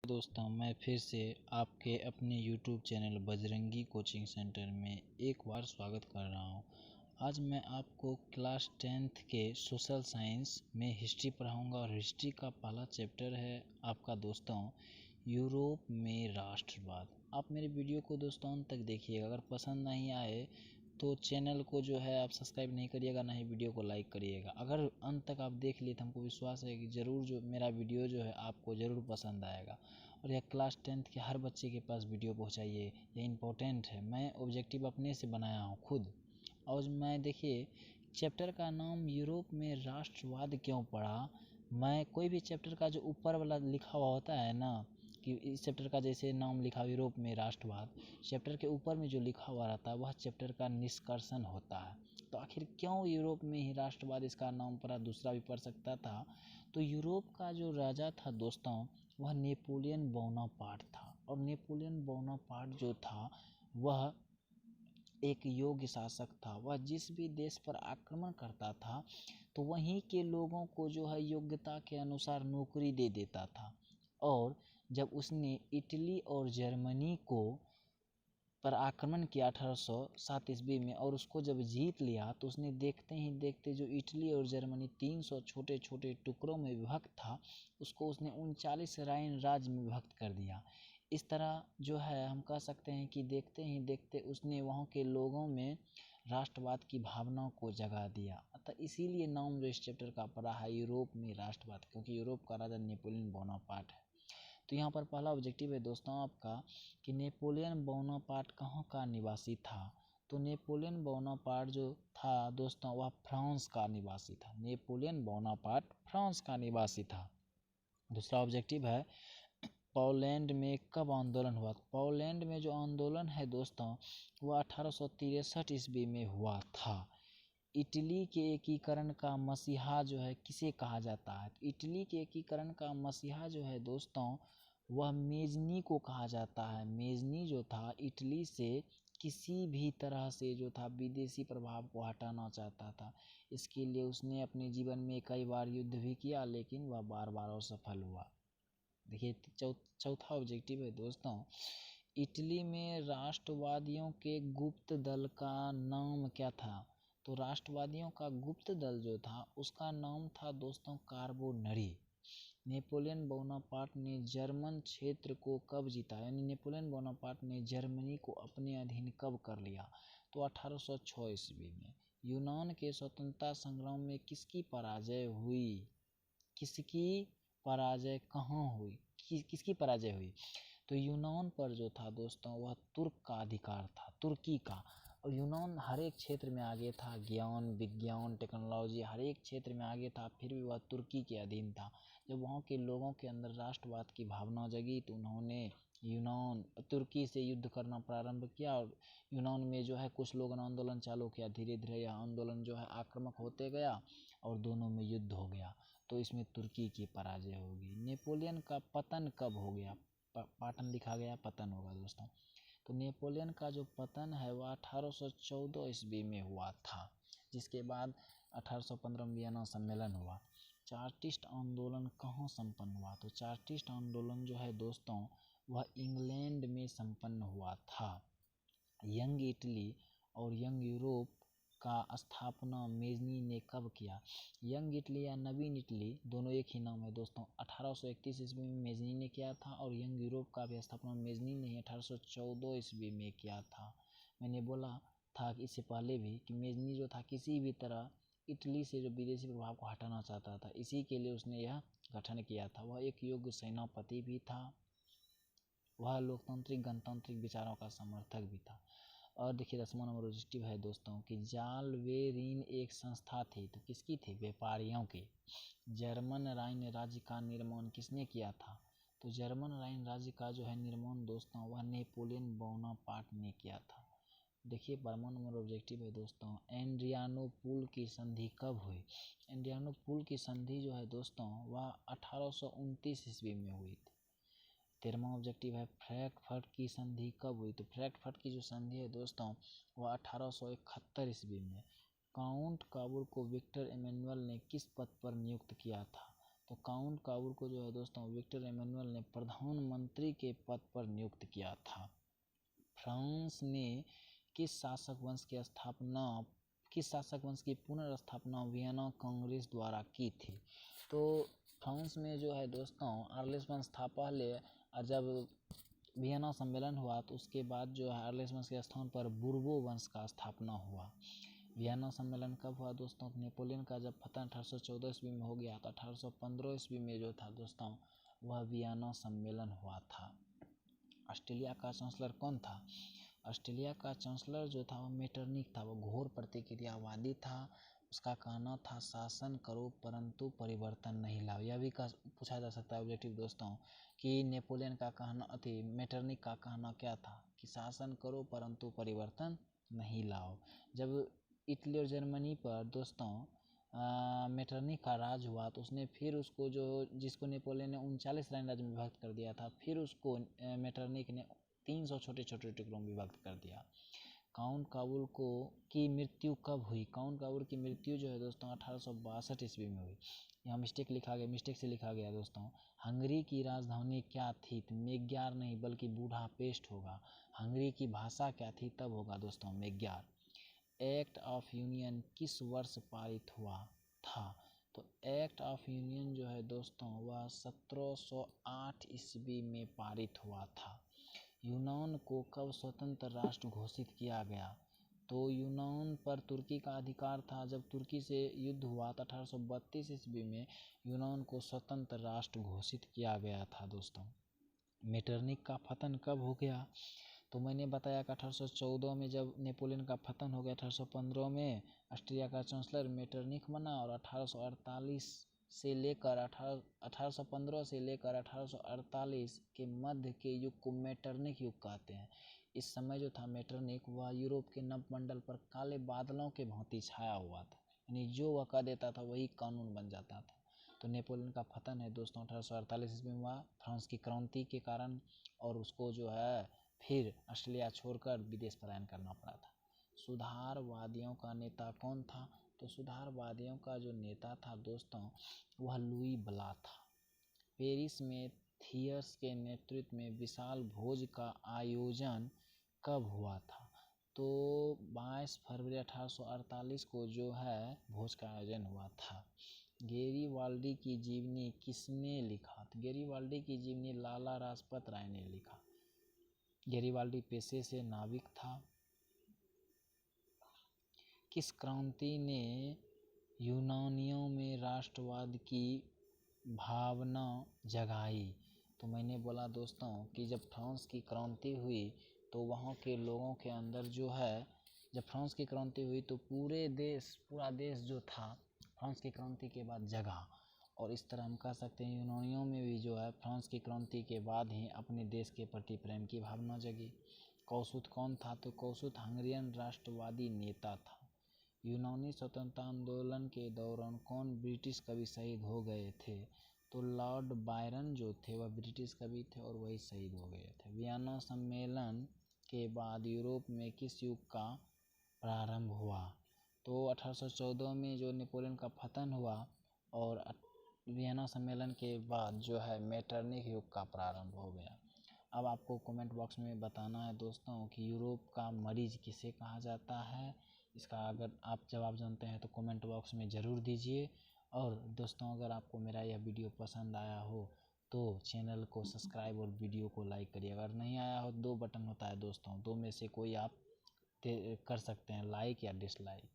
दोस्तों, मैं फिर से आपके अपने YouTube channel Bajrangi coaching centre में एक बार स्वागत कर रहा हूं। आज मैं आपको क्लास 10th के सोशल साइंस में हिस्ट्री पढ़ाऊंगा और हिस्ट्री का पहला चैप्टर है आपका दोस्तों यूरोप में राष्ट्रवाद। आप मेरे वीडियो को दोस्तों अंत तक देखिएगा। अगर पसंद नहीं आए तो चैनल को जो है आप सब्सक्राइब नहीं करिएगा, ना ही वीडियो को लाइक करिएगा। अगर अंत तक आप देख लिए तो हमको विश्वास है कि ज़रूर जो मेरा वीडियो जो है आपको ज़रूर पसंद आएगा। और यह क्लास 10th के हर बच्चे के पास वीडियो पहुंचाइए, यह इम्पोर्टेंट है। मैं ऑब्जेक्टिव अपने से बनाया हूँ खुद। और मैं देखिए चैप्टर का नाम यूरोप में राष्ट्रवाद क्यों पढ़ा। मैं कोई भी चैप्टर का जो ऊपर वाला लिखा हुआ होता है ना, कि इस चैप्टर का जैसे नाम लिखा यूरोप में राष्ट्रवाद, चैप्टर के ऊपर में जो लिखा हुआ रहता है वह चैप्टर का निष्कर्षण होता है। तो आखिर क्यों यूरोप में ही राष्ट्रवाद इसका नाम पड़ा, दूसरा भी पढ़ सकता था। तो यूरोप का जो राजा था दोस्तों वह नेपोलियन बोनापार्ट था। और नेपोलियन बोनापार्ट जो था वह एक योग्य शासक था। वह जिस भी देश पर आक्रमण करता था तो वहीं के लोगों को जो है योग्यता के अनुसार नौकरी दे देता था। और जब उसने इटली और जर्मनी को पर आक्रमण किया 1807 ईस्वी में और उसको जब जीत लिया तो उसने देखते ही देखते जो इटली और जर्मनी 300 छोटे छोटे टुकड़ों में विभक्त था उसको उसने 39 राइन राज्य में विभक्त कर दिया। इस तरह जो है हम कह सकते हैं कि देखते ही देखते उसने वहाँ के लोगों में राष्ट्रवाद की भावना को जगा दिया। अतः इसीलिए नाम जो इस चैप्टर का पड़ा है यूरोप में राष्ट्रवाद, क्योंकि यूरोप का राजा नेपोलियन बोनापार्ट है। तो यहाँ पर पहला ऑब्जेक्टिव है दोस्तों आपका कि नेपोलियन बोनापार्ट कहाँ का निवासी था। तो नेपोलियन बोनापार्ट जो था दोस्तों वह फ्रांस का निवासी था। नेपोलियन बोनापार्ट फ्रांस का निवासी था। दूसरा ऑब्जेक्टिव है पोलैंड में कब आंदोलन हुआ। पोलैंड में जो आंदोलन है दोस्तों वह 1863 ईस्वी में हुआ था। इटली के एकीकरण का मसीहा जो है किसे कहा जाता है। तो इटली के एकीकरण का मसीहा जो है दोस्तों वह मेजनी को कहा जाता है। मेजनी जो था इटली से किसी भी तरह से जो था विदेशी प्रभाव को हटाना चाहता था। इसके लिए उसने अपने जीवन में कई बार युद्ध भी किया लेकिन वह बार बार असफल हुआ। देखिए चौथा ऑब्जेक्टिव है दोस्तों इटली में राष्ट्रवादियों के गुप्त दल का नाम क्या था। तो राष्ट्रवादियों का गुप्त दल जो था उसका नाम था दोस्तों कार्बोनरी। नेपोलियन बोनापार्ट ने जर्मन क्षेत्र को कब जीता, यानी नेपोलियन बोनापार्ट ने जर्मनी को अपने अधीन कब कर लिया। तो 1806 ईस्वी में। यूनान के स्वतंत्रता संग्राम में किसकी पराजय हुई, किसकी पराजय कहाँ हुई, किसकी पराजय हुई। तो यूनान पर जो था दोस्तों वह तुर्क का अधिकार था, तुर्की का। और यूनान हर एक क्षेत्र में आगे था, ज्ञान विज्ञान टेक्नोलॉजी हर एक क्षेत्र में आगे था, फिर भी वह तुर्की के अधीन था। जब वहाँ के लोगों के अंदर राष्ट्रवाद की भावना जगी तो उन्होंने तुर्की से युद्ध करना प्रारंभ किया। और यूनान में जो है कुछ लोगों ने आंदोलन चालू किया। धीरे धीरे यह आंदोलन जो है आक्रामक होते गया और दोनों में युद्ध हो गया। तो इसमें तुर्की की पराजय होगी। नेपोलियन का पतन कब हो गया, पाटन लिखा गया पतन होगा दोस्तों। तो नेपोलियन का जो पतन है वह 1814 ईस्वी में हुआ था, जिसके बाद 1815 में वियना सम्मेलन हुआ। चार्टिस्ट आंदोलन कहाँ संपन्न हुआ। तो चार्टिस्ट आंदोलन जो है दोस्तों वह इंग्लैंड में संपन्न हुआ था। यंग इटली और यंग यूरोप का स्थापना मेजनी ने कब किया। यंग इटली या नवीन इटली दोनों एक ही नाम है दोस्तों। 1831 ईस्वी में मेजनी ने किया था और यंग यूरोप का भी स्थापना मेजनी ने 1814 ईस्वी में किया था। मैंने बोला था कि इससे पहले भी कि मेजनी जो था किसी भी तरह इटली से जो विदेशी प्रभाव को हटाना चाहता था, इसी के लिए उसने यह गठन किया था। वह एक योग्य सेनापति भी था, वह लोकतांत्रिक गणतांत्रिक विचारों का समर्थक भी था। और देखिए 10वां नंबर ऑब्जेक्टिव है दोस्तों कि जालवेरिन एक संस्था थी। तो किसकी थी, व्यापारियों की। जर्मन राइन राज्य का निर्माण किसने किया था। तो जर्मन राइन राज्य का जो है निर्माण दोस्तों वह नेपोलियन बोनापार्ट ने किया था। देखिए 12वां नंबर ऑब्जेक्टिव है दोस्तों एड्रियानोपुल की संधि कब हुई। एड्रियानोपुल की संधि जो है दोस्तों वह 1829 ईस्वी में हुई थी। 13वां ऑब्जेक्टिव है फ्रैंकफर्ट की संधि कब हुई। तो फ्रैंकफर्ट की जो संधि है दोस्तों वह 1871 ईस्वी में। काउंट काबुल को विक्टर इमैनुअल ने किस पद पर नियुक्त किया था। तो काउंट काबूल को जो है दोस्तों विक्टर एमेनुअल ने प्रधानमंत्री के पद पर नियुक्त किया था। फ्रांस ने किस शासक वंश की पुनर्स्थापना वियना कांग्रेस द्वारा की थी? तो फ्रांस में जो है दोस्तों आर्लेस वंश था पहले, और जब वियना सम्मेलन हुआ तो उसके बाद जो है आर्लेस वंश के स्थान पर बुर्बो वंश का स्थापना हुआ। वियना सम्मेलन कब हुआ दोस्तों? नेपोलियन का जब पतन 1814 ईस्वी में हो गया तो 1815 ईस्वी में जो था दोस्तों वह वियना सम्मेलन हुआ था। ऑस्ट्रेलिया का चांसलर कौन था? ऑस्ट्रेलिया का चांसलर जो था वो मेटरनिख था। वो घोर प्रतिक्रियावादी था। उसका कहना था शासन करो परंतु परिवर्तन नहीं लाओ। यह भी पूछा जा सकता है ऑब्जेक्टिव दोस्तों कि नेपोलियन का कहना मेटरनिख का कहना क्या था कि शासन करो परंतु परिवर्तन नहीं लाओ। जब इटली और जर्मनी पर दोस्तों मेटरनिख का राज हुआ तो उसने फिर उसको जिसको नेपोलियन ने 39 लाइन राज्य में विभक्त कर दिया था, फिर उसको मेटरनिख ने 300 छोटे छोटे टुकड़ों में विभक्त कर दिया। काउंट काबूल की मृत्यु कब हुई? काउंट काबूल की मृत्यु जो है दोस्तों 1862 ईस्वी में हुई। यहाँ मिस्टेक से लिखा गया दोस्तों। हंगरी की राजधानी क्या थी? मेग्यार नहीं बल्कि बुडापेस्ट होगा। हंगरी की भाषा क्या थी? तब होगा दोस्तों मेग्यार। एक्ट ऑफ यूनियन किस वर्ष पारित हुआ था? तो एक्ट ऑफ यूनियन जो है दोस्तों वह 1708 ईस्वी में पारित हुआ था। यूनान को कब स्वतंत्र राष्ट्र घोषित किया गया? तो यूनान पर तुर्की का अधिकार था। जब तुर्की से युद्ध हुआ तो 1832 ईस्वी में यूनान को स्वतंत्र राष्ट्र घोषित किया गया था दोस्तों। मेटरनिख का पतन कब हो गया? तो मैंने बताया कि 1814 में जब नेपोलियन का पतन हो गया, 1815 में ऑस्ट्रिया का चांसलर मेटरनिख बना, और 1848 से लेकर 1815 से लेकर 1848 के मध्य के युग को मेटरनिख युग कहते हैं। इस समय जो था मेटरनिख वह यूरोप के नभमंडल पर काले बादलों के भांति छाया हुआ था, यानी जो वह कह देता था वही कानून बन जाता था। तो नेपोलियन का पतन है दोस्तों 1848 ईस्वी में हुआ फ्रांस की क्रांति के कारण, और उसको जो है फिर ऑस्ट्रेलिया छोड़कर विदेश पलायन करना पड़ा था। सुधारवादियों का नेता कौन था? तो सुधारवादियों का जो नेता था दोस्तों वह लुई ब्ला था। पेरिस में थियर्स के नेतृत्व में विशाल भोज का आयोजन कब हुआ था? तो 22 फरवरी 1848 को जो है भोज का आयोजन हुआ था। गेरिबाल्डी की जीवनी किसने लिखा? तो गेरिबाल्डी की जीवनी लाला लाजपत राय ने लिखा। गेरिबाल्डी पेशे से नाविक था। किस क्रांति ने यूनानियों में राष्ट्रवाद की भावना जगाई? तो मैंने बोला दोस्तों कि जब फ्रांस की क्रांति हुई तो वहाँ के लोगों के अंदर जो है, जब फ्रांस की क्रांति हुई तो पूरा देश जो था फ्रांस की क्रांति के बाद जगा। और इस तरह हम कह सकते हैं यूनानियों में भी जो है फ्रांस की क्रांति के बाद ही अपने देश के प्रति प्रेम की भावना जगी। कौसुत कौन था? तो कौसुत हंगरियन राष्ट्रवादी नेता था। यूनानी स्वतंत्रता आंदोलन के दौरान कौन ब्रिटिश कवि शहीद हो गए थे? तो लॉर्ड बायरन जो थे वह ब्रिटिश कवि थे और वही शहीद हो गए थे। वियना सम्मेलन के बाद यूरोप में किस युग का प्रारंभ हुआ? तो 1814 में जो नेपोलियन का पतन हुआ और वियना सम्मेलन के बाद जो है मेटरनिख युग का प्रारंभ हो गया। अब आपको कमेंट बॉक्स में बताना है दोस्तों कि यूरोप का मरीज किसे कहा जाता है। इसका अगर आप जवाब जानते हैं तो कमेंट बॉक्स में ज़रूर दीजिए। और दोस्तों अगर आपको मेरा यह वीडियो पसंद आया हो तो चैनल को सब्सक्राइब और वीडियो को लाइक करिए। अगर नहीं आया हो 2 बटन होता है दोस्तों, 2 में से कोई आप कर सकते हैं, लाइक या डिसलाइक।